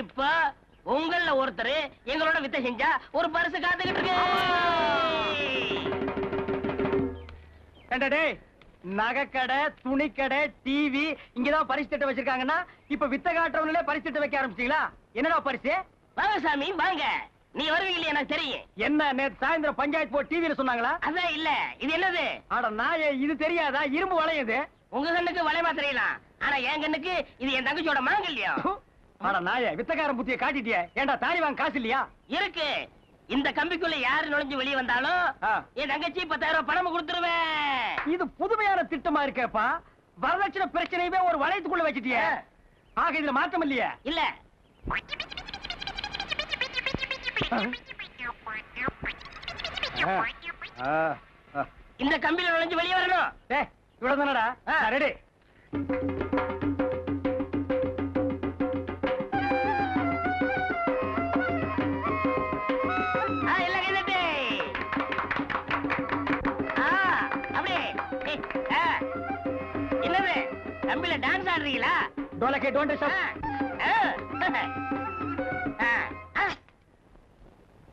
இப்ப உங்கள ஒருத்தர் எங்களோட வித்த செஞ்சா ஒரு பரிசு காத்துக்கிட்டு இருக்கு. நகைக்கடை, துணிக்கடை, டிவி இங்கதான் பரிசு திட்டம் வச்சிருக்காங்கன்னா இப்ப வித்த காட்டுறவங்களே பரிசு திட்டம் வைக்க ஆரம்பிச்சீங்களா? என்னடா பரிசு? வாங்க சாமி வாங்க, நீ வருவீங்க எனக்கு தெரியும். என்ன நேத்து சாயந்தரம் பஞ்சாயத்து போர்டு டிவில சொன்னாங்களா? அதான் இல்ல, இது என்னது? ஆட நாயே, இது தெரியாதா? இரும்பு வளையுது. உங்க கண்ணுக்கு வளையமா தெரியலாம், ஆனா என் கண்ணுக்கு இது என் தங்கச்சியோட மாங்கல்யம். ஆட நாயே, வித்தக்காரன் புத்திய காட்டிட்டிய. ஏண்டா தாலி வாங்க காசு இல்லையா? இருக்கு. இந்த கம்பிக்குள்ள யாரு நுழைஞ்சு வெளியே வந்தாலும் என் தங்கச்சி 10,000 ரூபாய் பணம் கொடுத்துருவேன். இது புதுமையான திட்டமா இருக்கேப்பா. வரதட்சணை பிரச்சனையவே ஒரு வளையத்துக்குள்ள வச்சிட்டிய. ஆக இதுல மாற்றம் இல்லையா? இல்ல. இந்த கம்பியில நுழைஞ்சு வெளியே வரணும். இவ்வளவு தானடா? ரெடி. என்னது கம்பியில டான்ஸ் ஆடுறீங்களா? டோலக்கே டோன்ட் ஸ்டாப்.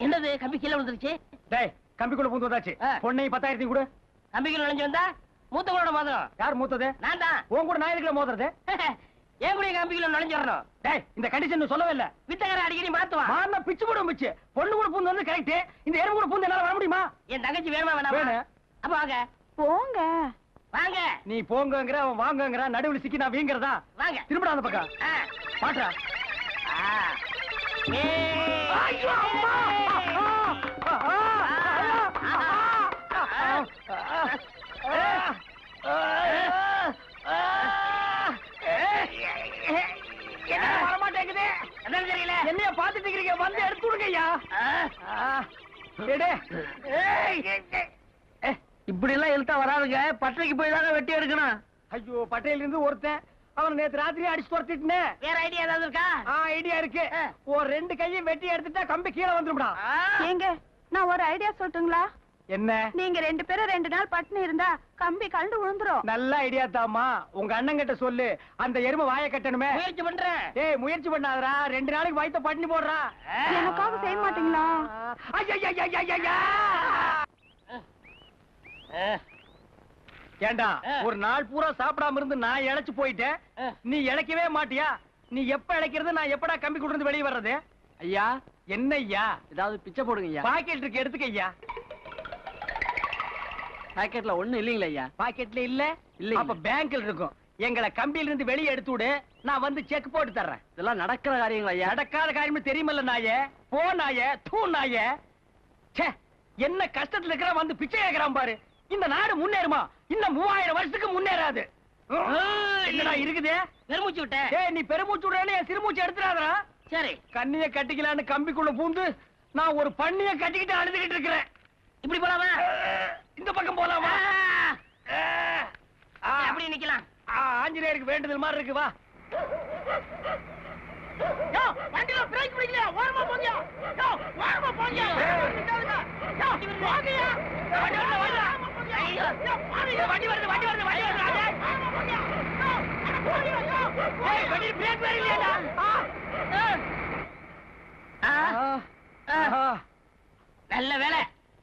என்னது கம்பி கீழே விழுந்துருச்சு? டேய், கம்பிக்குள்ள பூந்து வந்தாச்சு. பொண்ணையும் 10,000 கொடு. கம்பிக்குள்ள நுழைஞ்சு வந்தா மூத்தவங்களோட மோதிரம். யார் மூத்தது? நான் தான். உன் கூட நான் எதுக்குள்ள மோதுறது? ஏன் கூட கம்பிக்குள்ள நுழைஞ்சு வரணும்? டேய், இந்த கண்டிஷன் சொல்லவே இல்ல. வித்தகார அடிக்கடி மாத்துவான். மாறினா பிச்சு போடும் பிச்சு. பொண்ணு கூட பூந்து வந்து கரெக்ட். இந்த எறும்பு கூட பூந்து என்னால வர முடியுமா? என் தங்கச்சி வேணுமா வேணாமா? அப்ப வாங்க போங்க. வாங்க. நீ போங்கங்கற, அவன் வாங்கங்கற, நடுவுல சிக்கி நான் வீங்கறதா? வாங்க. திரும்படா அந்த பக்கம். பாட்றா. ஐயோ அம்மா! என்ன வர மாட்டேங்குது? என்ன தெரியல. என்னைய பாத்துட்டு இருக்கீங்க, வந்து எடுத்து விடுங்கய்யா. இப்படி எல்லாம் இழுத்தா வராதுங்க. பட்டைக்கு போய் தாங்க வெட்டி எடுக்கணும். ஐயோ, பட்டையில இருந்து ஒருத்தன் அவன் நேத்து ராத்திரி அடிச்சு துரத்திட்டே. வேற ஐடியா ஏதாவது இருக்கா? ஐடியா இருக்கு. ஒரு 2 கையும் வெட்டி எடுத்துட்டா கம்பி கீழே வந்துடும்டா. ஏங்க, நான் ஒரு ஐடியா சொல்லட்டுங்களா? என்ன? நீங்க 2 பேரும் 2 நாள் பட்டினி இருந்தா கம்பி கழண்டு விழுந்துரும். நல்ல ஐடியா தாமா. உங்க அண்ணன் கிட்ட சொல்லு, அந்த எருமை வாயை கட்டணுமே. முயற்சி பண்றேன். ஏய், முயற்சி பண்ணாதடா. 2 நாளைக்கு வயித்த பட்டினி போடுறா. எனக்காக செய்ய மாட்டீங்களா? ஏண்டா, ஒரு நாள் பூரா சாப்பிடாம இருந்து நான் இழைச்சு போயிட்டேன். நீ இழைக்கவே மாட்டியா? நீ எப்ப இழைக்கிறது, நான் எப்படா கம்பி கொண்டு வெளியே வர்றது? ஐயா, என்ன ஐயா? ஏதாவது பிச்சை போடுங்க ஐயா. பாக்கெட் இருக்கு, எடுத்துக்க ஐயா. பாக்கெட்ல ஒண்ணும் இல்லீங்களா ஐயா? பாக்கெட்ல இல்ல? இல்ல. அப்ப பேங்க்ல இருக்கும். எங்களை கம்பியில இருந்து வெளியே எடுத்து விடு, நான் வந்து செக் போட்டு தர்றேன். இதெல்லாம் நடக்கிற காரியங்களா ஐயா? நடக்காத காரியமே தெரியுமல்ல நாயே. போ நாயே, தூ நாயே. என்ன கஷ்டத்துல இருக்கிற வந்து பிச்சை கேட்கிறான் பாரு. இந்த நாடு முன்னேறுமா? இன்னும் 3000 வருஷத்துக்கு முன்னேறாது. என்னடா இருக்குது? பெருமூச்சு விட்ட. ஏய், நீ பெருமூச்சு விடுறேன்னு என் சிறுமூச்சு எடுத்துறாதடா. சரி. கண்ணிய கட்டிக்கலான்னு கம்பிக்குள்ள பூந்து நான் ஒரு பண்ணிய கட்டிக்கிட்டு அழுதுகிட்டு இருக்கிறேன். இப்படி போலாமா? இந்த பக்கம் போலாமா? அப்படி நிக்கலாம். ஆஞ்சநேயருக்கு வேண்டுதல் மாதிரி இருக்கு. வா. யோ, வண்டில பிரேக் பிடிக்கல. ஓரமா போங்க. யோ, ஓரமா போங்க. யோ, போங்கயா. வண்டி வருது. ஐயோ, வண்டி வருது. ஏய், வண்டி பிரேக் வேற இல்லையாடா? நல்ல வேலை,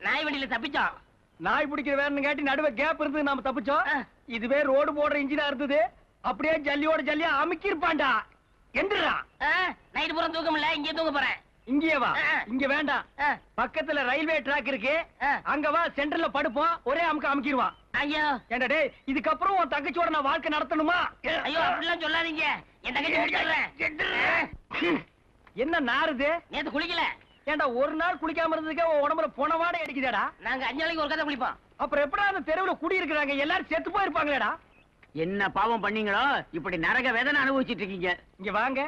நாய் வண்டியில தப்பிச்சோம். நாய் பிடிக்கிற வேணும்னு காட்டி நடுவே கேப் இருந்து நாம தப்பிச்சோம். இதுவே ரோடு போடுற இன்ஜினா இருந்தது, அப்படியே ஜல்லியோட ஜல்லியா அமுக்கி இருப்பான்டா. எந்திரா. நைட்டு பூரா தூக்கம் இல்ல, இங்கே தூங்க போறேன். இங்கே வா. இங்க வேண்டாம், பக்கத்துல ரயில்வே ட்ராக் இருக்கு. அங்க வா, சென்டர்ல படுப்போம். ஒரே அமுக்க அமுக்கிடுவான். ஐயோ, ஏண்டா டேய், இதுக்கப்புறம் உன் தங்கச்சியோட நான் வாழ்க்கை நடத்தணுமா? ஐயோ, அப்படிலாம் சொல்லாதீங்க. என் தங்கச்சி முடிச்சிடுறேன். என்ன நாருது? நேத்து குளிக்கல. ஏண்டா, ஒரு நாள் குளிக்காம இருந்ததுக்கே உன் உடம்புல போனவாடை அடிக்குதாடா? நாங்க 5 நாளைக்கு ஒரு கதை குளிப்போம். அப்புறம் எப்படா அந்த தெருவுல குடி இருக்கிறாங்க எல்லாரும் செத்து போயிருப்பாங்களேடா? என்ன பாவம் பண்ணீங்களோ இப்படி நரக வேதனை அனுபவிச்சிட்டு இருக்கீங்க? இங்க வாங்க.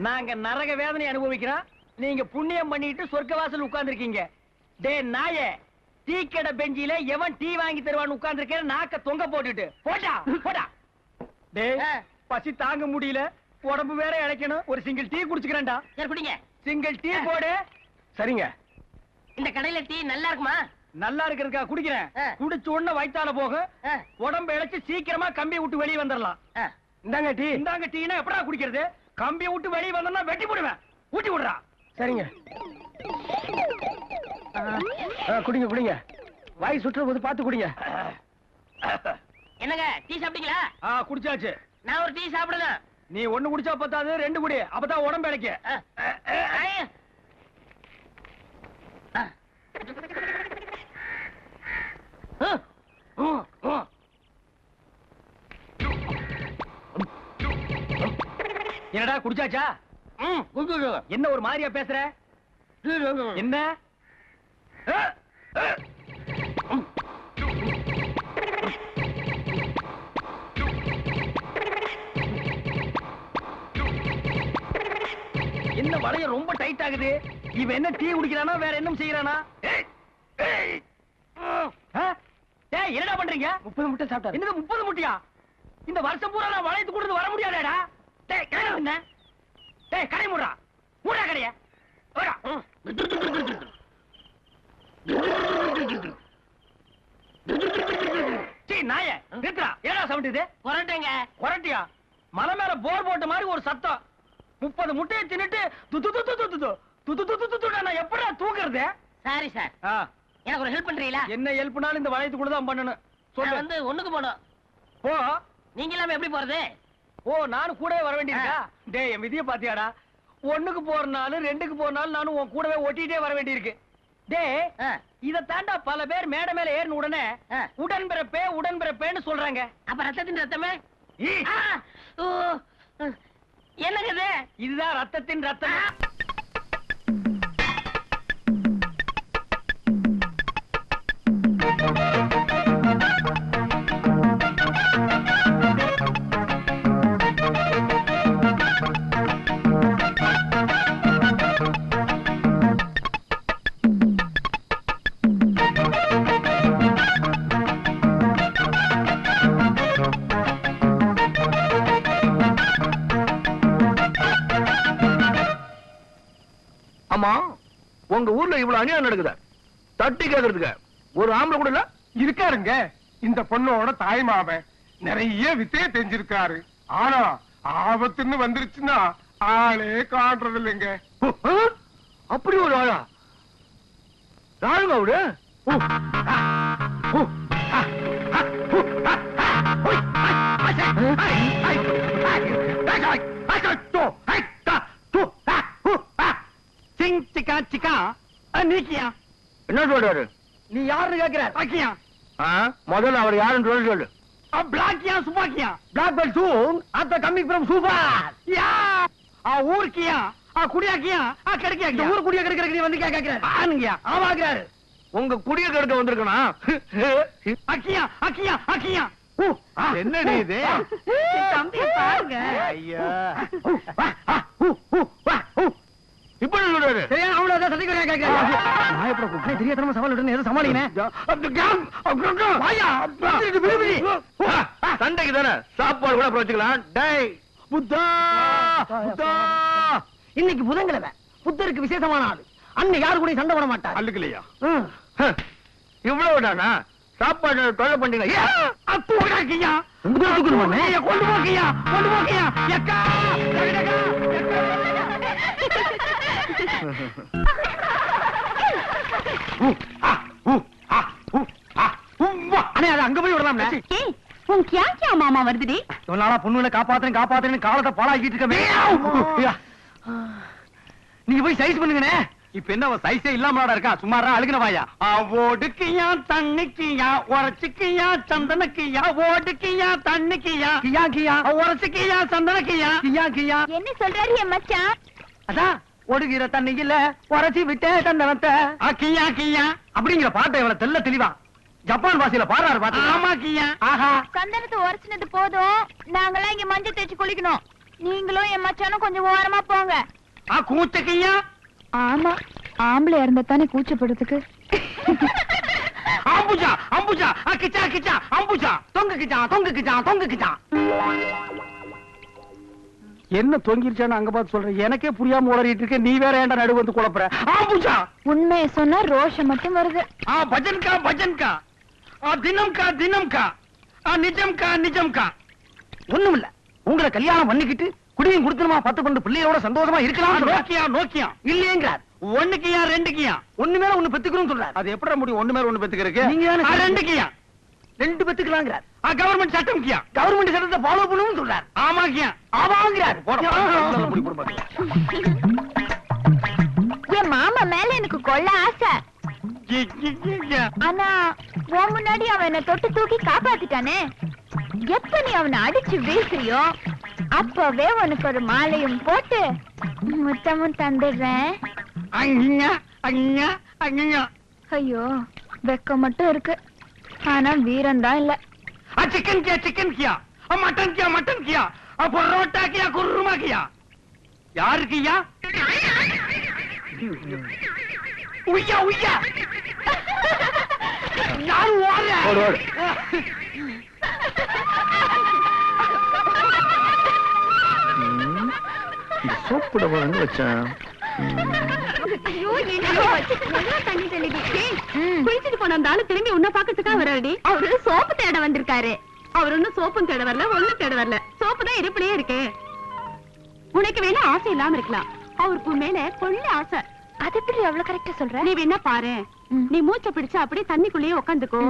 நாங்க நரக வேதனை அனுபவிக்கிறோம், நீங்க புண்ணியம் பண்ணிட்டு சொர்க்க வாசல் உட்கார்ந்து இருக்கீங்க. டே நாயே, டீ கடை பெஞ்சில எவன் டீ வாங்கி தருவான்னு உட்கார்ந்து இருக்கேன். நாக்க தொங்க போட்டுட்டு போடா போடா. டே, பசி தாங்க முடியல, உடம்பு வேற இழைக்கணும். ஒரு சிங்கிள் டீ குடிச்சுக்கிறேன்டா. சரி, குடிங்க. சிங்கிள் டீ போடு. சரிங்க. இந்த கடையில டீ நல்லா இருக்குமா? நல்லா இருக்கிறதுக்கா குடிக்கிறேன். குடிச்ச உடனே வயித்தால போகும், உடம்பு இழைச்சு சீக்கிரமா கம்பி விட்டு வெளியே வந்துடலாம். இந்தாங்க டீ. இந்தாங்க டீனா எப்படா குடிக்கிறது? கம்பியை விட்டு வெளியே வந்தா வெட்டி போடுவேன். ஊட்டி விடுறா. சரிங்க. குடிங்க குடிங்க. வாய் சுற்றுற போது பார்த்து குடிங்க. என்னங்க டீ சாப்பிட்டீங்களா? குடிச்சாச்சு. நான் ஒரு டீ சாப்பிடுறேன். நீ ஒண்ணு குடிச்சா பத்தாது, 2 குடி. அப்பதான் உடம்பு இழைக்க. என்னடா குடிச்சாச்சா? என்ன ஒரு மாதிரியா பேசுற? என்ன? என்ன வளைய ரொம்ப டைட் ஆகுது? இவன் என்ன டீ குடிக்கிறானா வேற என்ன செய்யறானா? என்னடா பண்றீங்க? 30 முட்டை சாப்பிட்டாரு. என்னது 30 முட்டையா? இந்த வருஷம் பூரா நான் வளையத்து கொடுத்து வர முடியாதேடா. டேய் கடை என்ன? டேய் கடை மூடுடா. மூடா கடைய. ஓடா. சீ நாயே, நிறுத்துடா. என்னடா சவுண்ட் இது? கொரட்டேங்க. கொரட்டியா? மலை மேல போர் போட்ட மாதிரி ஒரு சத்தம். 30 முட்டையை தின்னுட்டு நான் எப்படா தூக்குறது? Sorry sir. எனக்கு ஒரு ஹெல்ப் பண்றீங்களா? என்ன ஹெல்ப்னாலும் இந்த வளையத்துக்குள்ள தான் பண்ணணும். நான் வந்து ஒண்ணுக்கு போணும். போ. நீங்க எல்லாம் எப்படி போறது? ஓ நானும் கூடவே வர வேண்டியிருக்கா? டேய் என் விதியை பாத்தியாடா? 1க்கு போறனாலும் 2க்கு போறனாலும் நானும் உன் கூடவே ஒட்டிட்டே வர வேண்டியிருக்கு. டேய் இத தாண்டா பல பேர் மேடை மேல ஏறின உடனே உடன்பிறப்பே உடன்பிறப்பேன்னு சொல்றாங்க. அப்ப ரத்தத்தின் ரத்தமே? என்னங்க இது? இதுதான் ரத்தத்தின் ரத்தம். ஆமா உங்க ஊர்ல இவ்வளவு அநியாயம் நடக்குது, தட்டி கேக்குறதுக்கு ஒரு ஆம்பளை கூட இல்ல? இருக்காருங்க. இந்த பொண்ணோட தாய் மாமன் நிறைய வித்தைய தெரிஞ்சிருக்காரு. ஆனா ஆபத்துன்னு வந்துருச்சுன்னா ஆளே காண்றது இல்லைங்க. அப்படி ஒரு ஆளா? யாருங்க அவரு? என்ன சொல்றாரு? நீ யாருன்னு கேக்குற? முதல்ல அவர் யாருன்னு சொல்லு. பிளாக்கியா சுப்பாக்கியா? பிளாக் பெல்ட் சூன் அந்த கம்மிங் ஃப்ரம் சூப்பர். யா ஊர்க்கியா குடியாக்கியா கிடைக்கியா? இந்த ஊர் குடியா கிடைக்கிற நீ வந்து கேக்குறாரு. ஆனுங்கயா ஆவாக்குறாரு. உங்க குடிய கெடுக்க வந்திருக்கனா? அக்கியா அக்கியா அக்கியா. என்னடி இது? தம்பி பாருங்க. ஐயா இப்ப என்ன சொல்றாரு? அவ்வளவுதான் சதிக்க கேக்குறாரு. நான் எப்ப கூப்பிட்டு தெரியாதனமா சவால் விட்டு எதை சமாளிக்கிறேன்? சண்டைக்கு தானே சாப்பாடு கூட அப்புறம் வச்சுக்கலாம். டேய் புத்தா புத்தா, இன்னைக்கு புதன்கிழமை, புத்தருக்கு விசேஷமான ஆளு. அண்ணன் யாரு கூட சண்டை போட மாட்டார். அல்லுக்கலையா? இவ்வளவுதானா? சாப்பாடு தொலை பண்ணீங்க. கொண்டு போக்கியா கொண்டு போக்கியா எக்கா அண்ணே அது அங்க போய் விடலாம். உன் கியா கியா மாமா வருதுடி. இவ்வளவு நாளா பொண்ணுங்களை காப்பாத்துறேன்னு காலத்தை பாழாக்கிட்டு இருக்கமே. நீங்க போய் சைஸ் பண்ணுங்கண்ணே. இப்ப என்ன சைஸே இல்லாமலா இருக்கா? சும்மாரா அழுகினவாயா? ஓடுக்கியா தண்ணிக்கியா உரச்சுக்கியா சந்தனக்கியா ஓடுக்கியா தண்ணிக்கியா கியா கியா உரச்சுக்கியா சந்தனக்கியா கியா கியா. என்ன சொல்றாரு என் மச்சான்? அதான் ஒடுகிற தண்ணியில உரைச்சி விட்டே தந்தனத்தை கியா கியா அப்படிங்கிற பாட்டை இவ்வளவு தெல்ல தெளிவா ஜப்பான் பாஷையில பாடுறாரு பாட்டு. ஆமா கியா. ஆஹா சந்தனத்தை உரைச்சினது போதும், நாங்கெல்லாம் இங்க மஞ்சள் தேய்ச்சி குளிக்கணும். நீங்களும் என் மச்சானும் கொஞ்சம் ஓரமா போங்க. கூச்சக்கியா. ஆமா ஆம்பளை இருந்தா தானே கூச்சப்படுறதுக்கு. அம்புஜா அம்புஜா கிச்சா கிச்சா அம்புஜா தொங்கு கிச்சா தொங்கு கிச்சா தொங்கு கிச்சா. என்ன தொங்கிருச்சான்னு அங்க பார்த்து சொல்ற? எனக்கே புரியாம உளறிட்டு இருக்க, நீ வேற ஏன்டா நடுவு வந்து குழப்புற? ஆம்புஜா உண்மையை சொன்னா ரோஷம் மட்டும் வருது. பஜன்கா பஜன்கா தினம்கா தினம்கா நிஜம்கா நிஜம்கா. ஒண்ணுமில்ல, உங்களை கல்யாணம் பண்ணிக்கிட்டு குடியும் குடுத்துமா 10-12 பிள்ளையோட சந்தோஷமா இருக்கலாம். Nokia Nokia இல்லையேங்கிறார். ஒண்ணுக்கியா ரெண்டுக்கியா ஒண்ணு மேல ஒண்ணு பெத்துக்கணும்னு சொல்றாரு. அது எப்படி முடியும்? ஒண்ணு மேல ஒண்ணு பெத்துக்கிறதுக்கு நீங்க தானே ரெண்டுக்கியா 2 பெத்துக்கலாங்கிறார். கவர்மெண்ட் சட்டம் கியா கவர்மெண்ட் சட்டத்தை ஃபாலோ பண்ணணும்னு சொல்றாரு. ஆமா கியா ஆமாங்கிறார். என் மாமா மேல எனக்கு கொள்ள ஆசை. ஆனா உன் முன்னாடி அவன் என்ன தொட்டு தூக்கி காப்பாத்திட்டானே. எப்ப நீ அவனை அடிச்சு வீசுறியோ அப்பவே உனக்கு ஒரு மாலையும் போட்டு முத்தமும் தந்துடுறேன். அங்கீங்க அங்கீங்க அங்கீங்க ஐயோ வெக்கம் மட்டும் இருக்கு, ஆனா வீரம் தான் இல்ல. चिकन किया मटन किया परोटा किया कुर्मा किया यार किया उಯ್या उய்யா யார் ஓடுற சோப்புட வந்து வச்சேன். குளிச்சுட்டு போன அந்த ஆளு திரும்பி உன்ன பாக்கிறதுக்கா வராடி. அவரு சோப்பு தேட வந்திருக்காரு. அவர் ஒன்னும் சோப்பும் தேட வரல, ஒண்ணும் தேட வரல. சோப்பு தான் இருப்பிலேயே இருக்கு. உனக்கு வேணா ஆசை இல்லாம இருக்கலாம், அவருக்கு மேல கொள்ள ஆசை. அது எப்படி அவ்வளவு கரெக்டா சொல்ற? நீ வேணா பாரு, நீ மூச்சை பிடிச்சு அப்படியே தண்ணிக்குள்ளேயே உட்காந்துக்கோ.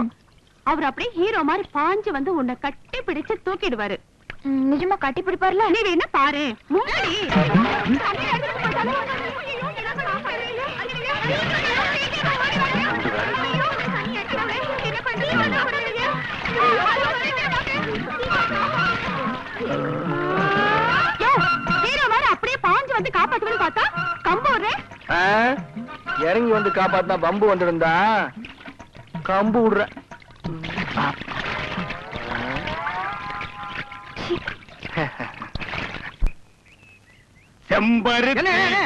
அவர் அப்படியே ஹீரோ மாதிரி பாஞ்சு வந்து உன்னை கட்டி பிடிச்சு தூக்கிடுவாரு. நிஜமா கட்டி பிடிப்பார்ல? நீ வேணா பாரு. மூடி ஹீரோ மாதிரி அப்படியே பாஞ்சு வந்து காப்பாத்துவேன்னு பார்த்தா கம்பு ஒரு இறங்கி வந்து காப்பாத்தினா பம்பு வந்துருந்தா கம்பு விடுற.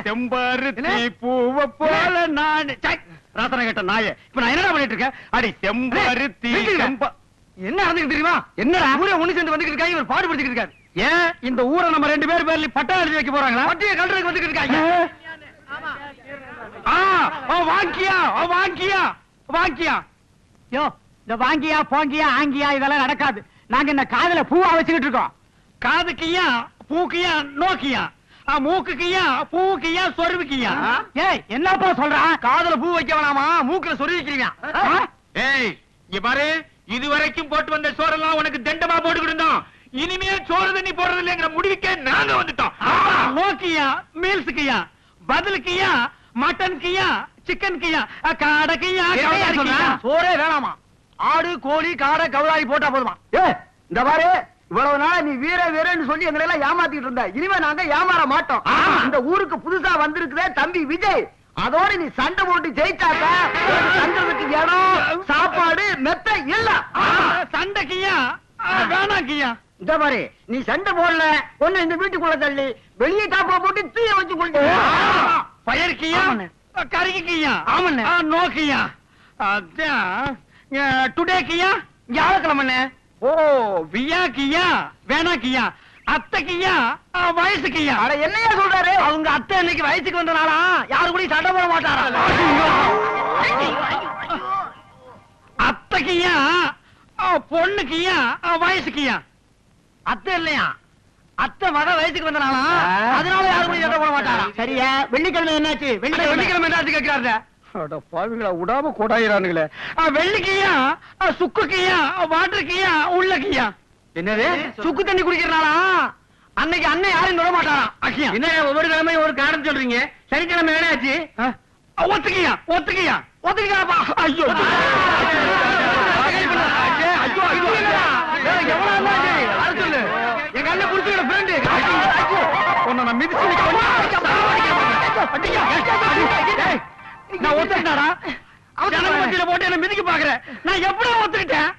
செம்பருத்தி பூவ போல நான் ராசனை கேட்ட நாய இப்ப நான் என்ன பண்ணிட்டு இருக்கேன்? அடி செம்பருத்தி என்ன நடந்துக்கு தெரியுமா? என்ன ஊரே ஒண்ணு சேர்ந்து வந்துட்டு இருக்காங்க, இவர் பாடுபடுத்திட்டு இருக்காரு. ஏன் இந்த ஊரை நம்ம 2 பேர் பேர்ல பட்டா எழுதி வைக்க போறாங்களா? பட்டியை கல்றதுக்கு வந்துட்டு இருக்காங்க. வாங்கியா யோ இந்த வாங்கியா போங்கியா ஆங்கியா இதெல்லாம் நடக்காது. நாங்க இந்த காதுல பூவா வச்சுக்கிட்டு இருக்கோம். காதுக்கியா பூக்கியா நோக்கியா மூக்குக்கியா பூக்கியா சொருவிக்கியா. ஏய் என்னப்பா சொல்றான்? காதுல பூ வைக்க வேணாமா, மூக்குல சொருவி வைக்கிறீங்க. ஏய் இங்க பாரு, இதுவரைக்கும் போட்டு வந்த சோறெல்லாம் உனக்கு தண்டமா போட்டு இருந்தோம். இனிமே சோறு தண்ணி போடுறது இல்லைங்கிற முடிவுக்கே நாங்க வந்துட்டோம். நோக்கியா மீல்ஸுக்கியா பதிலுக்கியா மட்டன் கியா சிக்கன் கியா காடைக்கியா சோறே வேணாமா, ஆடு கோழி காடை கவுளாரி போட்டா போதுமா? இந்த பாரு, இவ்வளவு நாள் நீ வீர வீரன்னு சொல்லி எங்களை எல்லாம் ஏமாத்திட்டு இருந்த. இனிமே நாங்க ஏமாற மாட்டோம். இந்த ஊருக்கு புதுசா வந்திருக்குதே தம்பி விஜய், அதோட நீ சண்டை போட்டு ஜெயிச்சாக்க தங்கிறதுக்கு இடம் சாப்பாடு மெத்த இல்ல. சண்டைக்கியா வேணாக்கியா. இந்த பாரு, நீ சண்டை போடல ஒண்ணு இந்த வீட்டுக்குள்ள தள்ளி வெளியே டாப்பா போட்டு தீய வச்சு கொண்டு பயர்க்கியா கறிக்கியா நோக்கியா டுடேக்கியா வியாழக்கிழமை. ஓ வியாக்கியா வேணாக்கியா அத்தைக்கியா வயசுக்கியா. அட என்னையா சொல்றாரு? அவங்க அத்தை இன்னைக்கு வயசுக்கு வந்தனாலா யாரு கூட சண்டை போட மாட்டாரா? அத்தைக்கியா பொண்ணுக்கியா வயசுக்கியா. அத்தை இல்லையா, அத்தை மக வயசுக்கு வந்தனாலா அதனால யாரு கூட சண்டை போட மாட்டாரா? சரியா? வெள்ளிக்கிழமை என்னாச்சு? வெள்ளிக்கிழமை என்னாச்சு கேட்கிறாரு? அட பாவிங்களா, விடாம கொடாயிரானுங்களே. வெள்ளிக்கியா சுக்குக்கியா வாட்டருக்கியா உள்ளக்கியா. என்னது சுக்கு தண்ணி குடிக்கிறனாலா? அன்னைக்கு அண்ணன் யாரும் தொட மாட்டாரா? என்ன ஒவ்வொரு கிழமை ஒரு காரணம் சொல்றீங்க? சனிக்கிழமை என்னாச்சு? ஒத்துக்கியா ஒத்துக்கியா ஒத்துக்கிட்டாப்பா. ஐயோ சொல்லு, எங்க அண்ணன் குடிச்சுக்கிற ஃப்ரெண்டு உன்னை நான் மிதிச்சு நான் ஒத்துக்கிட்டாரா? ஜனங்க மத்தியில போட்டு என்ன மிதிக்க பாக்குறேன். நான் எப்படி ஒத்துக்கிட்டேன்?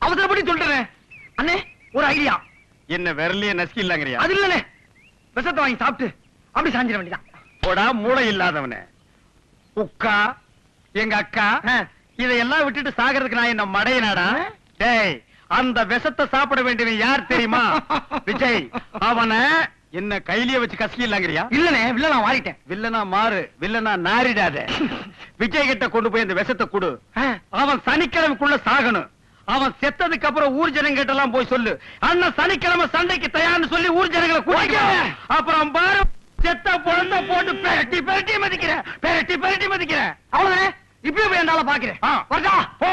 அவசரப்படி சொல்றேன். அண்ணே ஒரு ஐடியா. என்ன விரலிய நசுக்கி இல்லாங்கறியா? அது இல்லனே, விஷத்தை வாங்கி சாப்பிட்டு அப்படி சாஞ்சிட வேண்டியதான். போடா மூளை இல்லாதவனே. உக்கா எங்க அக்கா இதையெல்லாம் விட்டுட்டு சாகிறதுக்கு நான் என்ன மடையனாடா? டேய், அந்த விஷத்தை சாப்பிட வேண்டியவன் யார் தெரியுமா? விஜய். அவனை என்ன கையிலேயே வச்சு கசக்கி இல்லாங்கறியா? இல்லனே, வில்லனா மாறிட்டேன். வில்லனா மாறு, வில்லனா நாரிடாத. விஜய் கிட்ட கொண்டு போய் அந்த விஷத்தை கொடு. அவன் சனிக்கிழமைக்குள்ள சாகணும். அவன் செத்ததுக்கு அப்புறம் ஊர் ஜனங்கிட்டலாம் போய் சொல்லு அண்ணன் சனிக்கிழமை சண்டைக்கு தயார்னு சொல்லி ஊர் ஜனங்களை கூட்டிட்டு அப்புறம் பாரு செத்த பொழந்த போட்டு பெரட்டி பெரட்டி மதிக்கிறேன் பெரட்டி பெரட்டி மதிக்கிறேன் அவ்வளவுதானே இப்பயே போய் என்னால பாக்குறேன் வரதா போ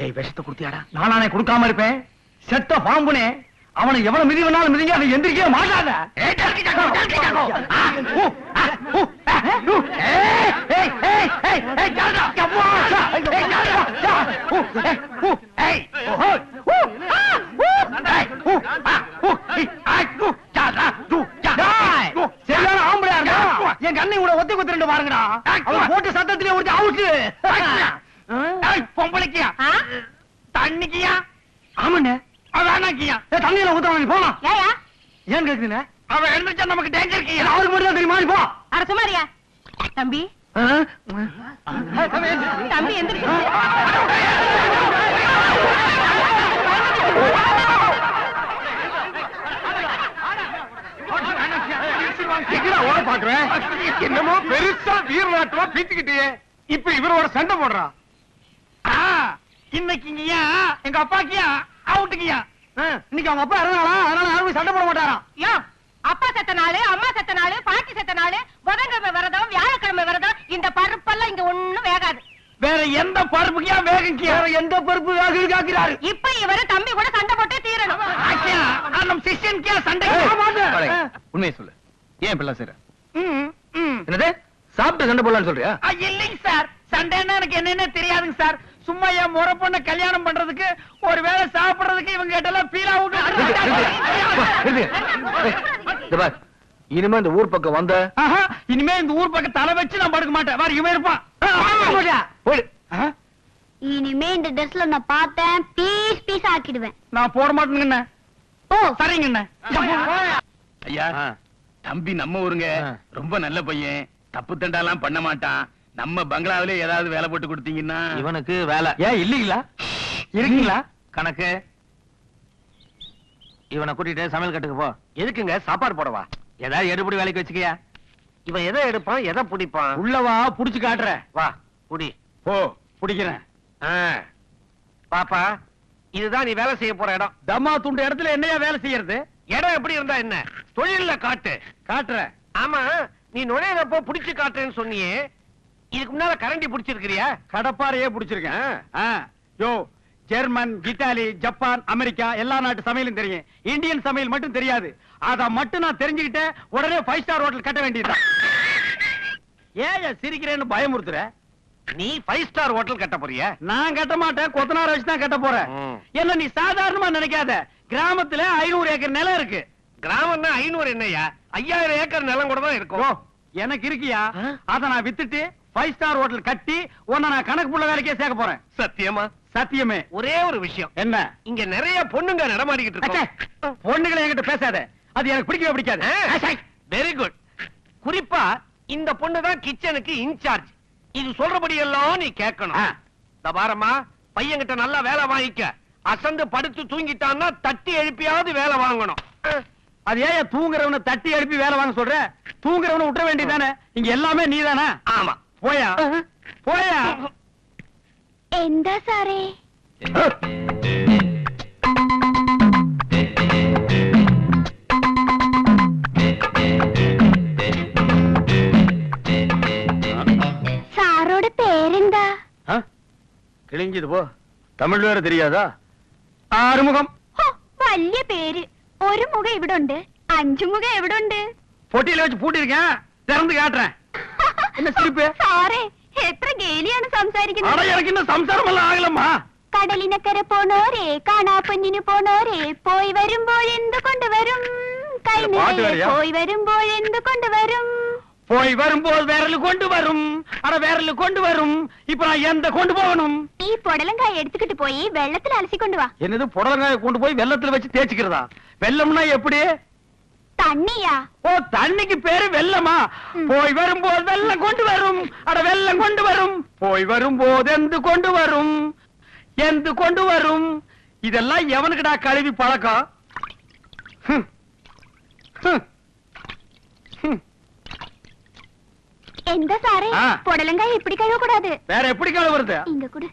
ஏய் விஷத்தை குடுத்தியாடா நானே கொடுக்காம இருப்பேன் செத்த பாம்புனே அவனை எவ்வளவு மிதி வேணாலும் மிதிங்க அதை எந்திரிக்கவே மாட்டாத சரியான ஆம்பளையா இருந்தா என் கண்ணை கூட ஒத்தி குத்துட்டு பாருங்கடா அவன் போட்டு சத்தத்திலே ஒரு அவுட்டு பொம்பளைக்கியா தண்ணிக்கியா ஆமாண்ணே வேணாக்கியா தண்ணியில ஊத்த போலாம் ஏன் கேக்குறீங்க அவன் எழுந்திருச்சா நமக்கு டேஞ்சர் கியா அவருக்கு மட்டும் தான் தெரியுமா போ அட சுமாரியா தம்பி தம்பி எந்திரிச்சு ஓட பாக்குறேன் என்னமோ பெருசா வீர நாட்டுவா பீத்திக்கிட்டே இப்ப இவரோட சண்டை போடுறான் இன்னைக்கு இங்கயா எங்க அப்பாக்கியா அவுட்டுக்கியா இன்னைக்கு அவங்க அப்பா இறந்தாளா அதனால யாரும் சண்டை போட மாட்டாராம் யோ அப்பா செத்த நாளு அம்மா செத்த நாளு பாட்டி செத்த நாளு புதன்கிழமை விரதம் வியாழக்கிழமை விரதம் இந்த பருப்பெல்லாம் இங்க ஒண்ணும் வேகாது வேற எந்த பருப்புக்கியா வேகக்கியா வேற எந்த பருப்பு வேகிறாரு இப்ப இவரு தம்பி கூட சண்டை போட்டே தீரணும் நம்ம சிஷ்யன்கியா சண்டை உண்மையை சொல்லு ஏன் இப்பெல்லாம் செய்ற என்னது சாப்பிட்டு சண்டை போடலான்னு சொல்றியா இல்லைங்க சார் சண்டைன்னா எனக்கு என்னன்னு தெரியாதுங்க சார் சும்மா என் முறை பொண்ண கல்யாணம் பண்றதுக்கு ஒரு வேளை சாப்பிடுறதுக்கு இவங்க கிட்ட பீலா இனிமே இந்த ஊர் பக்கம் வந்த இனிமே இந்த ஊர் பக்கம் தலை வச்சு நான் படுக்க மாட்டேன் வேற இவன் இருப்பான் இனிமே இந்த ட்ரெஸ்ல நான் பார்த்தேன் பீஸ் பீஸ் ஆக்கிடுவேன் நான் போட மாட்டேங்க ஓ சரிங்க ஐயா தம்பி நம்ம ஊருங்க ரொம்ப நல்ல பையன் தப்பு தண்டாலாம் பண்ண மாட்டான் நம்ம பங்களாவிலே ஏதாவது வேலை போட்டு கொடுத்தீங்கன்னா இவனுக்கு வேலை ஏன் இல்லீங்களா இருக்கீங்களா கணக்கு இவனை கூட்டிட்டு சமையல் கட்டுக்கு போ எதுக்குங்க சாப்பாடு போடவா ஏதாவது எடுபடி வேலைக்கு வச்சுக்கியா இவன் எதை எடுப்பான் எதை பிடிப்பான் உள்ளவா புடிச்சு காட்டுற வா புடி போ புடிக்கிறேன் பாப்பா இதுதான் நீ வேலை செய்ய போற இடம் தம்மா துண்டு இடத்துல என்னையா வேலை செய்யறது இடம் எப்படி இருந்தா என்ன தொழில காட்டு காட்டுற ஆமா நீ நுழையிறப்போ புடிச்சு காட்டுறேன்னு சொன்னியே இதுக்கு முன்னால கரண்டி புடிச்சிருக்கிறியா கடப்பாறையே புடிச்சிருக்கேன் யோ ஜெர்மன் இத்தாலி ஜப்பான் அமெரிக்கா எல்லா நாட்டு சமையலும் தெரியும் இந்தியன் சமையல் மட்டும் தெரியாது அத மட்டும் நான் தெரிஞ்சுக்கிட்டேன் உடனே 5 ஸ்டார் ஹோட்டல் கட்ட வேண்டியதுதான் ஏன் சிரிக்கிறேன்னு பயமுறுத்துற நீ 5 ஸ்டார் ஹோட்டல் கட்ட போறிய நான் கட்ட மாட்டேன் கொத்தனார வச்சு தான் கட்ட போறேன் என்ன நீ சாதாரணமா நினைக்காத கிராமத்துல 500 ஏக்கர் நிலம் இருக்கு கிராமம்னா 500 என்னையா 5000 ஏக்கர் நிலம் கூட தான் இருக்கும் எனக்கு இருக்கியா அத நான் வித்துட்டு 5 ஸ்டார் ஹோட்டல் கட்டி உன்னை நான் கணக்கு புள்ள வேலைக்கே சேர்க்க போறேன் சத்தியமா சத்தியமே ஒரே ஒரு விஷயம் என்ன இங்க நிறைய பொண்ணுங்க நடமாடிக்கிட்டு இருக்கோம் பொண்ணுங்களை என்கிட்ட பேசாத அது எனக்கு பிடிக்கவே பிடிக்காது வெரி குட் குறிப்பா இந்த பொண்ணு தான் கிச்சனுக்கு இன்சார்ஜ் இது சொல்றபடி எல்லாம் நீ கேட்கணும் தபாரமா பையன்கிட்ட நல்லா வேலை வாங்கிக்க அசந்து படுத்து தூங்கிட்டான்னா தட்டி எழுப்பியாவது வேலை வாங்கணும் அது ஏன் தூங்குறவனை தட்டி எழுப்பி வேலை வாங்க சொல்ற தூங்குறவனை விட்டுற வேண்டியதானே இங்க எல்லாமே நீதானே ஆமா போயா போயா എന്താ സാറേ സാറോട് പേരെന്താ கிழிஞ்சது போ தமிழ் வேற தெரியாதா ஆறுமுகம் വലിയ പേര് ഒരു മുഖം ഇവിടെ ഉണ്ട് 5 മുഖം എവിടെ ഉണ്ട് பொட்டியில வச்சு பூட்டிருக்கேன் திறந்து காட்டுறேன் என்ன சிரிப்பு സാറേ എത്ര ഗേലിയാണ് സംസാരിക്കുന്നത് எனக்கு இன்னும் சம்சாரம் எல்லாம் ஆகலம்மா കടലിനക്കര പോണോരേ കാണാപ്പൊന്നിന് പോണോരേ പോയി വരുമ്പോൾ എന്ത് കൊണ്ടുവരും കൈ നിറയെ പോയി വരുമ്പോൾ എന്ത് കൊണ്ടുവരും போய் வரும்போது விரல் கொண்டு வரும் அட விரல் கொண்டு வரும் இப்ப நான் எந்த கொண்டு போகணும் ഈ പൊടലങ്കായ എടുത്തുകിട്ട് പോയി വെള്ളത്തിൽ അലസിക്കൊണ്ടു വാ என்னது புடலங்காய கொண்டு போய் வெள்ளத்துல வச்சு தேய்ச்சிக்கிறதா வெள்ளம்னா எப்படி തണ്ണിയാ ஓ தண்ணிக்கு பேரு வெள்ளமா போய் வரும்போது வெள்ளம் கொண்டு வரும் அட வெள்ளம் கொண்டு வரும் போய் வரும்போது எந்து கொண்டு வரும் இதெல்லாம் எவனுக்குடா கழுவி பழக்கம் எந்த சாரே புடலங்காய் இப்படி கழுவ கூடாது. வேற எப்படி கழுவுறது? இங்க கூட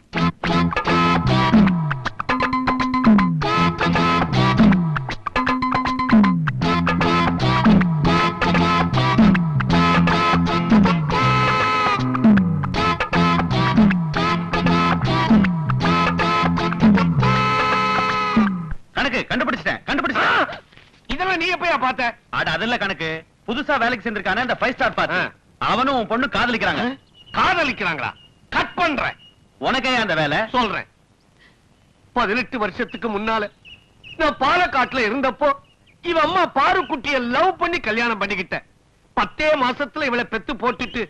கணக்கு கண்டுபிடிச்சிட்டேன். இதெல்லாம் நீ எப்பயா பார்த்த? அட அதெல்லாம் கணக்கு. புதுசா வேலைக்கு சேர்ந்திருக்கானே அந்த 5 ஸ்டார் பார்த்து அவனும் உன் பொண்ணு காதலிக்கிறாங்க. காதலிக்கிறாங்களா? கட் பண்றேன். உனக்கே அந்த வேலை சொல்றேன். 18 வருஷத்துக்கு முன்னால நான் பாலக்காட்டுல இருந்தப்போ இவ அம்மா பாருக்குட்டிய லவ் பண்ணி கல்யாணம் பண்ணிக்கிட்டேன். 10 மாசத்துல இவளை பெத்து போட்டுட்டு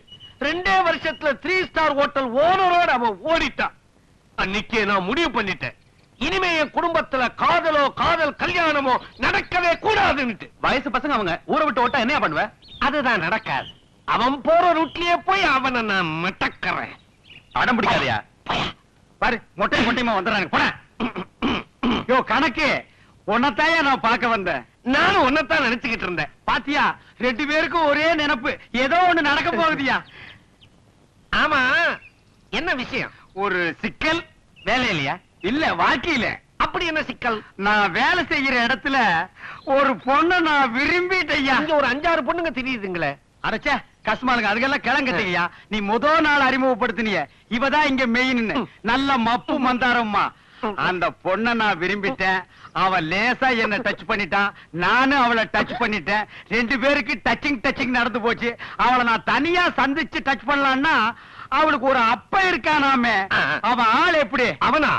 2 வருஷத்துல 3 ஸ்டார் ஹோட்டல் ஓனரோட அவ ஓடிட்டான். அன்னைக்கே நான் முடிவு பண்ணிட்டேன், இனிமே என் குடும்பத்துல காதலோ காதல் கல்யாணமோ நடக்கவே கூடாதுன்னு. வயசு பசங்க அவங்க ஊரை விட்டு ஓட்டா என்ன பண்ணுவ? அதுதான் நடக்காது. அவன் போற ரூட்லயே போய் அவனை நான் மட்டக்கறேன். அடம் பிடிக்காதயா? பாரு மொட்டை மொட்டையமா வந்துடுறாங்க. போன யோ கணக்கு, உன்னத்தாயா நான் பார்க்க வந்தேன். நானும் உன்னத்தான் நினைச்சுக்கிட்டு இருந்தேன். பாத்தியா, 2 பேருக்கும் ஒரே நினைப்பு. ஏதோ ஒண்ணு நடக்க போகுதியா? ஆமா, என்ன விஷயம்? ஒரு சிக்கல். வேலை இல்லையா? இல்ல, வாழ்க்கையில. அப்படி என்ன சிக்கல்? நான் வேலை செய்யற இடத்துல ஒரு பொண்ணை நான் விரும்பிட்டேயா. இங்க ஒரு 5-6 பொண்ணுங்க தெரியுதுங்களே. அரைச்சா கஸ்மாலுங்க, அதுக்கெல்லாம் கிளங்கட்டையா. நீ முதல் நாள் அறிமுகப்படுத்தினிய இவதான் இங்க மெயின். நல்ல மப்பு மந்தாரம்மா. அந்த பொண்ணை நான் விரும்பிட்டேன். அவ லேசா என்ன டச் பண்ணிட்டான், நானும் அவளை டச் பண்ணிட்டேன். 2 பேருக்கு டச்சிங் நடந்து போச்சு. அவளை நான் தனியா சந்திச்சு டச் பண்ணலான்னா அவளுக்கு ஒரு அப்ப இருக்கானாமே. அவன் ஆள் எப்படி? அவனா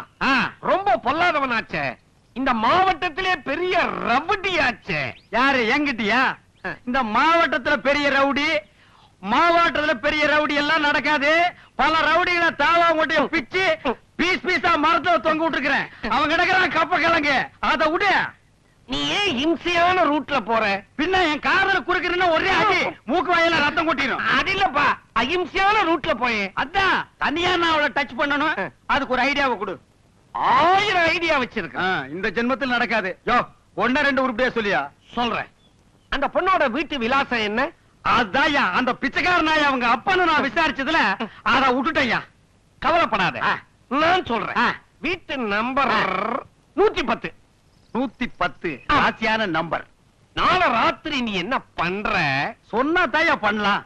ரொம்ப பொல்லாதவனாச்சே. இந்த மாவட்டத்திலே பெரிய ரவுடியாச்சே. யாரு? என்கிட்டயா? இந்த மாவட்டத்துல பெரிய ரவுடி, மாவட்டத்துல பெரிய ரவுடி எல்லாம் நடக்காது. பல ரவுடிகளை தாவாங்கோட்டைய பிச்சு பீஸ் பீஸா மரத்துல தொங்க விட்டுருக்கிறேன். அவன் கிடக்குறான் கப்ப கிழங்கு. அதை விடு. நீ ஏன் இம்சையான ரூட்ல போற? பின்ன என் காதல குறுக்கிறேன்னா ஒரே அடி மூக்கு வாயில ரத்தம் கொட்டிடும். அது இல்லப்பா, அகிம்சையான ரூட்ல போய் அதான் தனியா நான் அவளை டச் பண்ணணும். அதுக்கு ஒரு ஐடியாவை கொடு. 1000 ஐடியா வச்சிருக்கேன். இந்த ஜென்மத்தில் நடக்காது. யோ 1-2 உருப்படியா சொல்லியா? சொல்றேன். அந்த பொண்ணோட வீட்டு விலாசம் என்ன? அதாயா அந்த பிச்சைக்கார நாய் அவங்க அப்பன்னு நான் விசாரிச்சதுல அத விட்டுட்டேயா. கவலைப்படாத, நான் சொல்றேன். வீட்டு நம்பர் 110. 110 ராசியான நம்பர். நாளை ராத்திரி நீ என்ன பண்ற? சொன்னா தாயா பண்ணலாம்.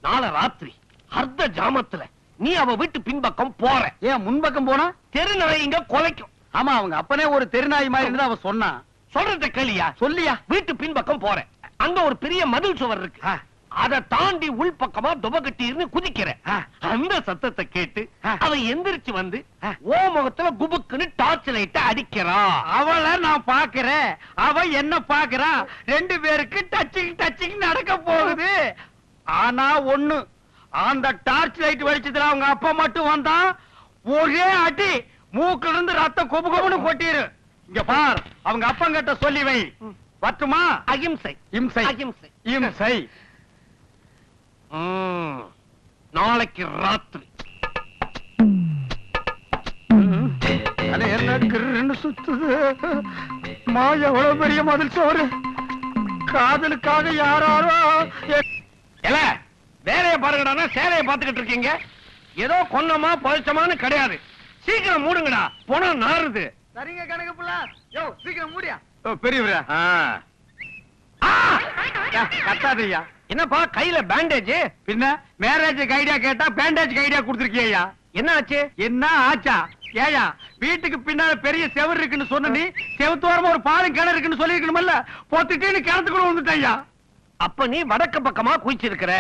நாளை ராத்திரி அர்த்த ஜாமத்துல நீ அவ வீட்டு பின்பக்கம் போற. ஏன் முன்பக்கம் போனா தெருநாய் இங்க கொலைக்கும். ஆமா, அவங்க அப்பனே ஒரு தெருநாய் மாதிரி இருந்தா அவ சொன்னா. சொல்றத கேளியா? சொல்லியா? வீட்டு பின்பக்கம் போற. அங்க ஒரு பெரிய மதில் சுவர் இருக்கு. அதை தாண்டி உள்பக்கமா துபகட்டின்னு குதிக்கிற. அந்த சத்தத்தை கேட்டு அவ எந்திரிச்சு வந்து ஓ முகத்துல குபுக்குன்னு டார்ச் லைட் அடிக்கிறா. அவளை நான் பாக்குறேன், அவ என்ன பாக்குறா. 2 பேருக்கு டச்சிங் நடக்க போகுது. ஆனா ஒண்ணு, அந்த டார்ச் லைட் வெளிச்சத்துல அவங்க அப்பா மட்டும் வந்தா ஒரே அடி மூக்குல இருந்து ரத்தம் கொபு கொபுன்னு கொட்டிரு. இங்க பார், அவங்க அப்பங்கிட்ட சொல்லி வை. வட்டுமா? அகிம்சை. இம்சை. அகிம்சை. இம்சை. நாளைக்கு ராத்திரி என்ன சுத்துது? மாய எவ்வளவு பெரிய மதில் சோறு. காதலுக்காக யாராரோ வேலையை பாருங்கடா. சேலையை பார்த்துக்கிட்டு இருக்கீங்க. ஏதோ கொன்னமா பழிச்சமான்னு கிடையாது. சீக்கிரம் மூடுங்கடா, போனா நாறுது. சரிங்க கணக்கு புள்ள. யோ சீக்கிரம் மூடியா. பெரியவரா கத்தாதையா. என்னப்பா கையில பேண்டேஜ்? பின்ன மேரேஜ் ஐடியா கேட்டா பேண்டேஜ் ஐடியா கொடுத்திருக்கியா? என்ன ஆச்சு? என்ன ஆச்சா? ஏயா வீட்டுக்கு பின்னால பெரிய செவர் இருக்குன்னு சொன்ன நீ செவத்தோரமா ஒரு பாலம் கிணறு இருக்குன்னு சொல்லிருக்கணும்ல. போத்துட்டு நீ கிணத்துக்குள்ள வந்துட்டயா. அப்ப நீ வடக்கு பக்கமா குதிச்சிருக்கிற.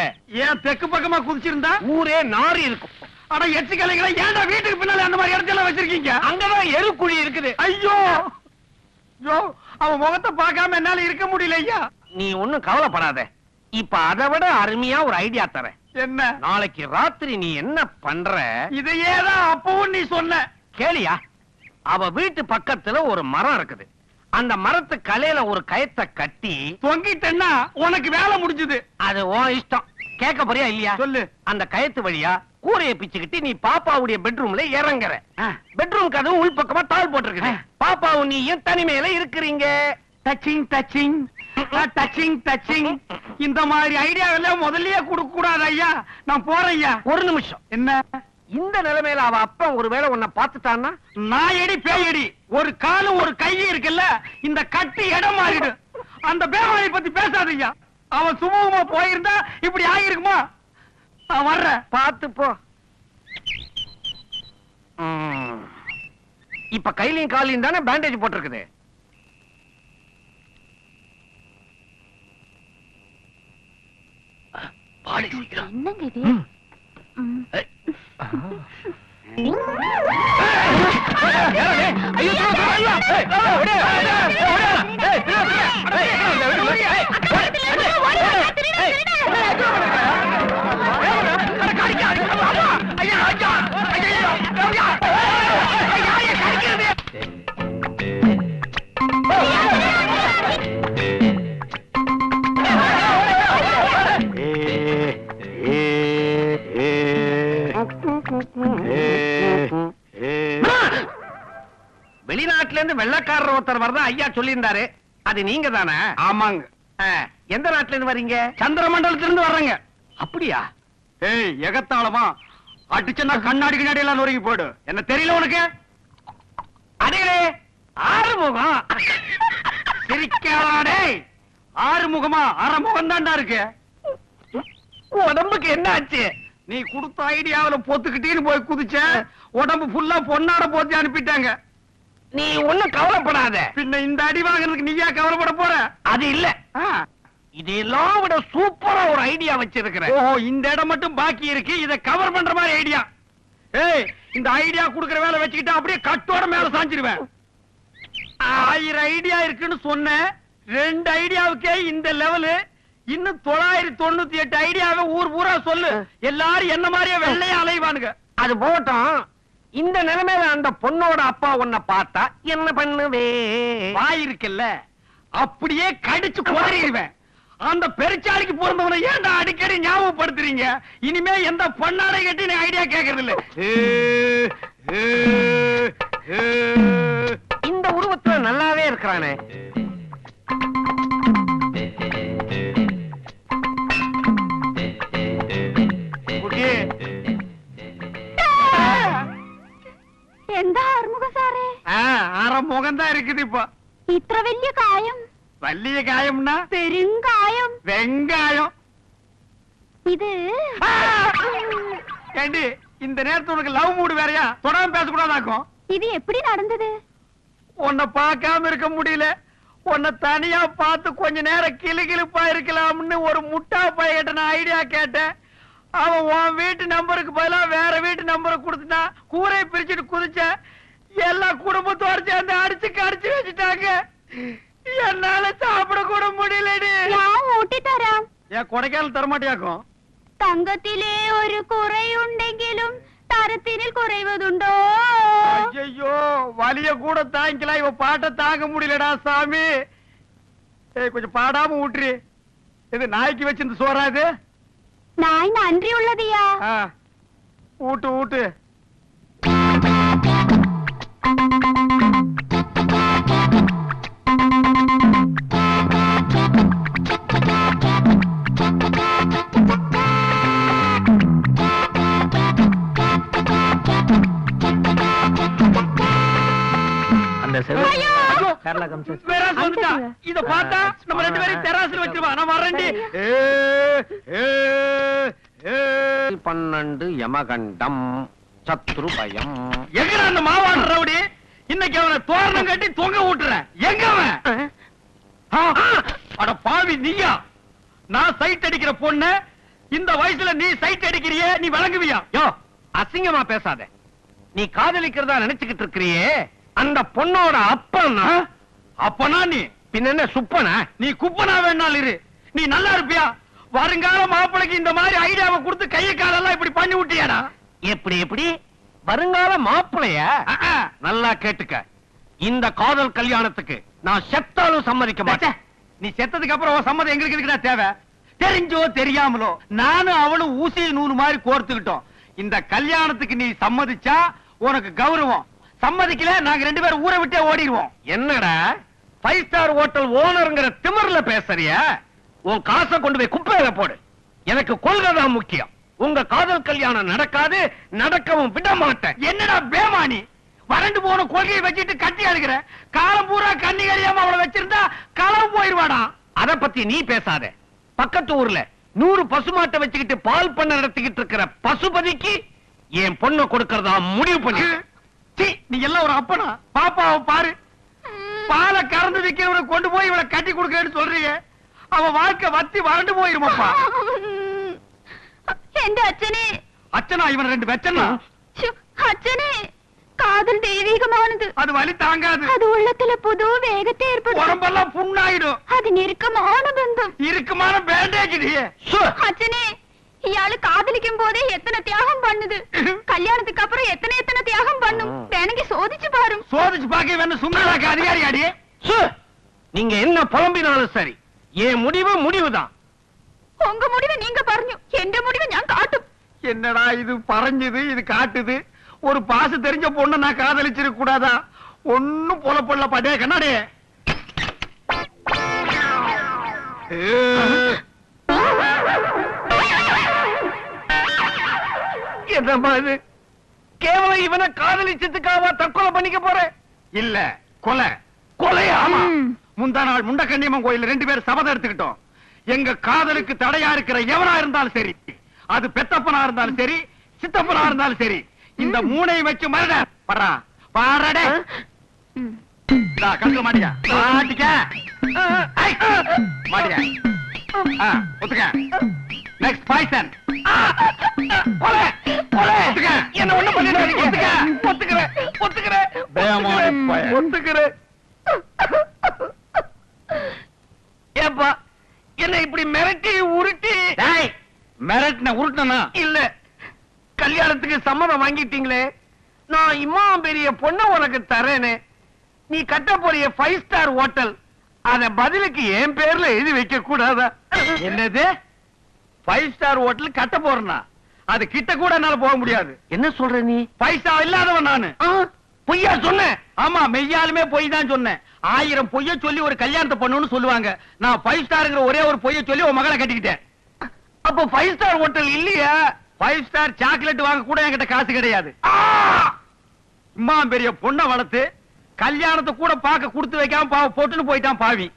ஏன் தெற்கு பக்கமா குதிச்சிருந்தா ஊரே நாரி இருக்கும். ஆனா எச்சு கலைகளை ஏன்டா வீட்டுக்கு பின்னால அந்த மாதிரி இடத்துல வச்சிருக்கீங்க? அங்கதான் எருக்குழி இருக்குது. ஐயோ அவன் முகத்தை பார்க்காம என்னால இருக்க முடியல ஐயா. நீ ஒண்ணும் கவலைப்படாத. இப்ப அதை விட அருமையா ஒரு ஐடியா தரேன். என்ன? நாளைக்கு ராத்திரி நீ என்ன பண்ற? இதையேதான் அப்பவும் நீ சொன்ன. கேளியா? அவ வீட்டு பக்கத்துல ஒரு மரம் இருக்குது. அந்த மரத்து கலையில ஒரு கயத்தை கட்டி தொங்கிட்டேன்னா உனக்கு வேலை முடிஞ்சது. அது உன் இஷ்டம். கேட்க போறியா இல்லையா? சொல்லு. அந்த கயத்து வழியா கூரையை பிச்சுக்கிட்டு நீ பாப்பாவுடைய பெட்ரூம்ல இறங்குற. பெட்ரூம் கதவு உள்பக்கமா தாள் போட்டிருக்கு. பாப்பாவும் நீயும் தனிமையில இருக்கிறீங்க. டச்சிங் டச்சிங் டச்சிங் டச்சிங் இந்த மாதிரி ஐடியா எல்லாம் முதல்லயே கொடுக்க கூடாது ஐயா. நான் போறேன் ஐயா. ஒரு நிமிஷம். என்ன இந்த நிலைமையில அவ அப்பா ஒருவேளை உன்னை பாத்துட்டான்னா? நான் எடி பேயடி, ஒரு காலும் ஒரு கையும் இருக்குல்ல, இந்த கட்டி இடம் மாறிடு. அந்த பேமாயை பத்தி பேசாதீங்க. அவன் சுமூகமா போயிருந்தா இப்படி ஆகிருக்குமா? நான் வர்றேன். பாத்து போ. இப்ப கையிலையும் காலையும் தானே பேண்டேஜ் போட்டிருக்குது. என்னங்க இது? வெளிநாட்டுல இருந்து வெள்ளக்காரர் ஒருத்தர் வரதா ஐயா சொல்லியிருந்தாரு. அது நீங்க தானே? ஆமாங்க. எந்த நாட்டுல இருந்து வர்றீங்க? சந்திர மண்டலத்துல இருந்து வர்றேங்க. அப்படியா? ஏய் எகத்தாளமா அடிச்சனா கண்ணாடி கண்ணாடி எல்லாம் நொறுங்கி போடு. என்ன தெரியல உனக்கு? அடே ஆறுமுகம். சிரிக்காடே. ஆறுமுகமா? அரைமுகம் தான்டா இருக்கு. உடம்புக்கு என்ன ஆச்சு? நீ கொடுத்த ஐடியாவில பொத்துக்கிட்டீன்னு போய் குதிச்ச, உடம்பு ஃபுல்லா பொன்னாட போத்தி அனுப்பிட்டாங்க. நீ ஒண்ணும் கவலைப்படாத. பின்ன இந்த அடி வாங்குறதுக்கு நீயா கவலைப்பட போற? அது இல்ல, இதெல்லாம் விட சூப்பரா ஒரு ஐடியா வச்சிருக்கிறேன். ஓ, இந்த இடம் மட்டும் பாக்கி இருக்கு. இத கவர் பண்ற மாதிரி ஐடியா. ஏய், இந்த ஐடியா குடுக்கற வேலை வச்சுக்கிட்டு அப்படியே கட்டோட மேல சாஞ்சிருவேன். 1000 ஐடியா இருக்குன்னு சொன்னேன். 2 ஐடியாவுக்கே இந்த லெவலு. இன்னும் 998 ஐடியாவை ஊர் பூரா சொல்லு. எல்லாரும் என்ன மாதிரியே வெள்ளையா அலைவானுங்க. அது போட்டோம். இந்த நிலைமையில அந்த பொண்ணோட அப்பா உன்னை பார்த்தா என்ன பண்ணுவே? வாய் இருக்குல்ல, அப்படியே கடிச்சு குதறிடுவேன். அந்த பெருச்சாளிக்கு பிறந்தவனை ஏன்டா அடிக்கடி ஞாபகப்படுத்துறீங்க? இனிமே எந்த பொண்ணாடை கட்டி நீ ஐடியா கேட்கறது இல்ல. இந்த உருவத்துல நல்லாவே இருக்கிறானே. എന്താ ആറുമുഖം സാറേ? മുഖം தான் இருக்குது. இப்ப ഇത്ര വലിയ കായം? വലിയ காயம்னா പെരുങ്കായം. வெங்காயம். ഇത് ஏண்டி, இந்த நேரத்துல உனக்கு லவ் மூடு வேறயா? தொடாம பேசக்கூடாதாக்கும். ഇത് എപ്പടി നടന്നത്? உன்னை பார்க்காம இருக்க முடியல. உன்னை தனியா பார்த்து கொஞ்ச நேரம் கிளுகிளுப்பா இருக்கலாம்னு ஒரு முட்டா பையன்கிட்ட நான் ஐடியா கேட்டேன். அவன் உன் வீட்டு நம்பருக்கு பதிலா வேற வீட்டு நம்பரை கொடுத்துட்டா. கூரை பிரிச்சுட்டு குதிச்ச. எல்லா குடும்பத்தோட சேர்ந்து அடிச்சு கடிச்சு வச்சுட்டாங்க. என்னால சாப்பிட கூட முடியலடி. ഞാൻ ഊട്ടിത്തരാം. ஏன் கொடைக்கானல் தரமாட்டியாக்கும்? തങ്കത്തിലെ ഒരു കുറയുണ്ടെങ്കിലും തരത്തിനിൽ കുറയുവതുണ്ടോ? ஐயோ, வலிய கூட தாங்கிக்கலாம். இவ பாட்டை தாங்க முடியலடா சாமி. ஏய், கொஞ்சம் பாடாம ஊட்டுரு. இது நாய்க்கு வச்சிருந்த சோறா இது? நாய் நன்றி உள்ளதையா? ஊட்டு ஊட்டு. இத பார்த்தா நம்ம 2 பேரும் தெராசுல வச்சிருவா. நான் வரேன்டி. 12 யமகண்டம் சத்ரு பயம். எங்க அந்த மாவாடு ரவுடி? இன்னைக்கு அவனை தோரணம் கட்டி தொங்க விட்டுறேன். எங்க அவன்? அட பாவி நீயா? நான் சைட் அடிக்கிற பொண்ணு இந்த வயசுல நீ சைட் அடிக்கிறியே, நீ விளங்குவியா? யோ, அசிங்கமா பேசாத. நீ காதலிக்கிறதா நினைச்சுக்கிட்டு இருக்கிறியே, அந்த பொண்ணோட அப்பனா? அப்பனா நீ பின்ன சுப்பனா? நீ குப்பனா வேணாலும் இரு. நீ நல்லா இருப்பியா? வருங்கால மாப்பிளைக்கு இந்த மாதிரி ஐடியாவை கொடுத்து கைய காலெல்லாம் இப்படி பண்ணி விட்டியாடா? எப்படி எப்படி? வருங்கால மாப்பிளைய? நல்லா கேட்டுக்க. இந்த காதல் கல்யாணத்துக்கு நான் செத்தாலும் சம்மதிக்க மாட்டேன். நீ செத்ததுக்கு அப்புறம் சம்மதம் எங்களுக்கு இருக்குடா தேவை? தெரிஞ்சோ தெரியாமலோ நானும் அவளும் ஊசி நூறு மாதிரி கோர்த்துக்கிட்டோம். இந்த கல்யாணத்துக்கு நீ சம்மதிச்சா உனக்கு கௌரவம். சம்மதிக்கல நாங்க 2 பேரும் ஊரை விட்டே ஓடிடுவோம். என்னடா 5 ஸ்டார் ஹோட்டல் ஓனர்ங்கிற திமிர்ல பேசுறியா? உன் காசை கொண்டு போய் குப்பையில போடு. எனக்கு கொள்கைதான் முக்கியம். உங்க காதல் கல்யாணம் நடக்காது, நடக்கவும் விட மாட்டேன். என்னடா பேமானி, வறண்டு போன கொள்கையை வச்சுட்டு கட்டி அழுகிற? காலம் பூரா கண்ணி கழியாம அவளை வச்சிருந்தா களவு போயிருவாடா. அத பத்தி நீ பேசாத. பக்கத்து ஊர்ல 100 பசுமாட்டை வச்சுக்கிட்டு பால் பண்ண நடத்திக்கிட்டு இருக்கிற பசுபதிக்கு என் பொண்ணை கொடுக்கறதா முடிவு பண்ணி. நீ எல்லாம் ஒரு அப்பனா? பாப்பாவை பாரு, பாலை கறந்து விக்கிறவனை கொண்டு போய் இவளை கட்டி கொடுக்கறேன்னு சொல்றீங்க. அவன் வாழ்க்கை வத்தி வறண்டு போயிருமாப்பா. എന്റെ അച്ഛനെ அச்சனா இவன் 2 வெச்சனா? അച്ഛനെ കാതൽ ദൈവികമാനത്. அது வலி தாங்காது. അത് ഉള്ളത്തിലെ പുതു വേഗത്തെ ഏർപ്പെടും. உடம்பெல்லாம் புண்ணாயிடும். അതിനിരുക്കமான ബന്ധം. இறுக்கமான பேண்டேஜ். അച്ഛനെ ഇയാള് കാതലിക്കും போதே எத்தனை தியாகம் பண்ணுது. கல்யாணத்துக்கு அப்புறம் எத்தனை தியாகம் பண்ணும். வேணுங்க சோதிச்சு பாரு. சோதிச்சு பாக்க வேணும். சும்மாடாக்க அதிகாரி அடி. நீங்க என்ன புலம்பினாலும் சரி, என் முடிவு முடிவுதான். உங்க முடிவை நீங்க പറഞ്ഞു, எந்த முடிவை ഞാൻ காட்டும். என்னடா இது பறஞ்சது, இது காட்டுது. ஒரு பாசு தெரிஞ்ச பொண்ணு நான் காதலிச்சிருக்க கூடாதா? ஒண்ணும் புலப்படல பாட்டே கண்ணாடே. என்னம்மா இது? கேவலம் இவனை காதலிச்சதுக்காக தற்கொலை பண்ணிக்க போறேன்? இல்ல, கொலை. கொலை. ஆமா, முந்தா நாள் முண்டக்கண்ணியம்மன் கோயில் 2 பேர் சபதம் எடுத்துக்கிட்டோம். எங்க காதலுக்கு தடையா இருக்கிற எவனா இருந்தாலும் சரி, அது பெத்தப்பனா இருந்தாலும் சரி, சித்தப்பனா இருந்தாலும் சரி, இந்த 3ஐயும் வச்சு மரட படுறா. பாரடே கண்டு மாட்டியா? மாட்டிக்க மாட்டியா? ஒத்துக்க. Next poison. கொலை கொலை. ஒத்துக்க. என்ன ஒண்ணு பண்ணிட்டு ஒத்துக்க. ஒத்துக்கிறேன் ஒத்துக்கிறேன் ஒத்துக்கிறேன். ஏப்பா என்ன இப்படி மிரட்டி உருட்டி? மிரட்டின உருட்டனா? இல்ல, கல்யாணத்துக்கு சம்மதம் வாங்கிட்டீங்களே, நான் இம்மா பெரிய பொண்ணு உனக்கு தரேனே, நீ கட்ட போறிய 5 ஸ்டார் ஹோட்டல், அத பதிலுக்கு என் பேர்ல எழுதி வைக்க கூடாதா? என்னது 5 ஸ்டார் ஹோட்டல் கட்ட போறனா? அது கிட்ட கூட என்னால போக முடியாது. என்ன சொல்ற நீ? பைசா இல்லாதவன் நானு. பொய்யா சொன்னேன்? ஆமா, மெய்யாலுமே பொய் தான் சொன்னேன். 1000 பொய்ய சொல்லி ஒரு கல்யாணத்தை பண்ணுன்னு சொல்லுவாங்க. நான் 5 ஸ்டார்ங்கிற ஒரே ஒரு பொய்ய சொல்லி உன் மகளை கட்டிக்கிட்டேன். அப்போ 5 ஸ்டார் ஹோட்டல் இல்லையா? 5 ஸ்டார் சாக்லேட் வாங்க கூட என்கிட்ட காசு கிடையாது. இம்மா பெரிய பொண்ணை வளர்த்து கல்யாணத்தை கூட பார்க்க கொடுத்து வைக்காம போட்டுன்னு போயிட்டான் பாவி.